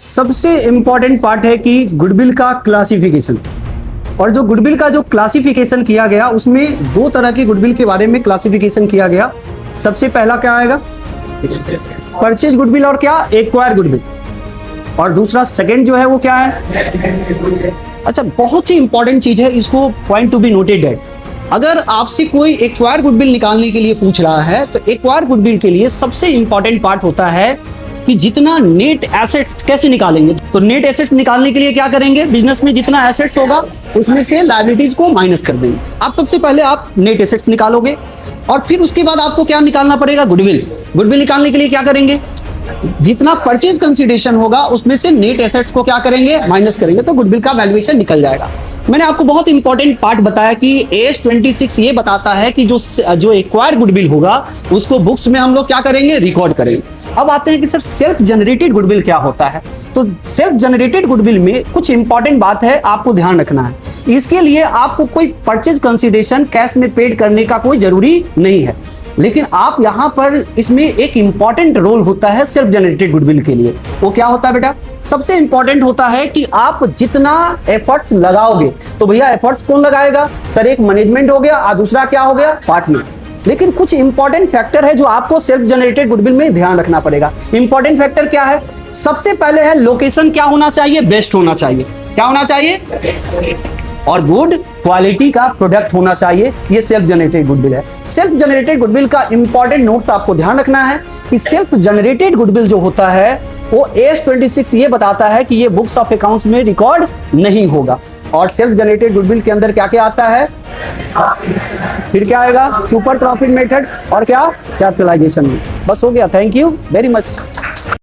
सबसे important part है कि गुडविल का क्लासिफिकेशन। और जो गुडविल का जो क्लासिफिकेशन किया गया उसमें दो तरह की गुडविल के बारे में क्लासिफिकेशन किया गया। सबसे पहला क्या आएगा, परचेज गुडविल और क्या एक्वायर गुडविल, और दूसरा सेकंड जो है वो क्या है। अच्छा, बहुत ही इंपॉर्टेंट चीज है, इसको पॉइंट टू बी नोटेड है। अगर आपसे कोई एक्वायर गुडविल निकालने के लिए पूछ रहा है तो एक्वायर गुडविल के लिए सबसे इंपॉर्टेंट पार्ट होता है कि जितना नेट एसेट्स कैसे निकालेंगे। तो नेट एसेट्स निकालने के लिए क्या करेंगे, बिजनेस में जितना एसेट्स होगा उसमें से लायबिलिटीज को माइनस कर देंगे। आप सबसे पहले आप नेट एसेट्स निकालोगे और फिर उसके बाद आपको क्या निकालना पड़ेगा, गुडविल। गुडविल निकालने के लिए क्या करेंगे, जितना परचेज कंसीडरेशन होगा उसमें से नेट एसेट्स को क्या करेंगे, माइनस करेंगे, तो गुडविल का वैल्यूएशन निकल जाएगा। मैंने आपको बहुत इंपॉर्टेंट पार्ट बताया कि AS 26 ये बताता है कि जो एक्वायर गुडविल होगा उसको बुक्स में हम लोग क्या करेंगे, रिकॉर्ड करेंगे। अब आते हैं कि सर सेल्फ जनरेटेड गुडविल क्या होता है। तो सेल्फ जनरेटेड गुडविल में कुछ इंपॉर्टेंट बात है, आपको ध्यान रखना है। इसके लिए आपको कोई परचेज कंसीडरेशन कैश में पेड करने का कोई जरूरी नहीं है, लेकिन आप यहां पर इसमें एक इंपॉर्टेंट रोल होता है सेल्फ जनरेटेड गुडविल के लिए। वो क्या होता है बेटा, सबसे इंपॉर्टेंट होता है कि आप जितना एफर्ट्स लगाओगे। तो भैया एफर्ट्स कौन लगाएगा, सर एक मैनेजमेंट हो गया और दूसरा क्या हो गया, पार्टनर। लेकिन कुछ इंपॉर्टेंट फैक्टर है जो आपको सेल्फ जनरेटेड गुडविल में ध्यान रखना पड़ेगा। इंपॉर्टेंट फैक्टर क्या है, सबसे पहले है लोकेशन क्या होना चाहिए, बेस्ट होना चाहिए। क्या होना चाहिए, और गुड क्वालिटी का प्रोडक्ट होना चाहिए। ये सेल्फ जनरेटेड गुडविल है। सेल्फ जनरेटेड गुडविल का इंपॉर्टेंट नोट्स आपको ध्यान रखना है कि सेल्फ जनरेटेड गुडविल जो होता है वो AS 26 ये बताता है कि ये बुक्स ऑफ अकाउंट्स में रिकॉर्ड नहीं होगा। और सेल्फ जनरेटेड गुडविल के अंदर क्या क्या आता है, फिर क्या आएगा, सुपर प्रॉफिट मेथड और क्या, कैपिटलाइजेशन में। बस हो गया, थैंक यू वेरी मच।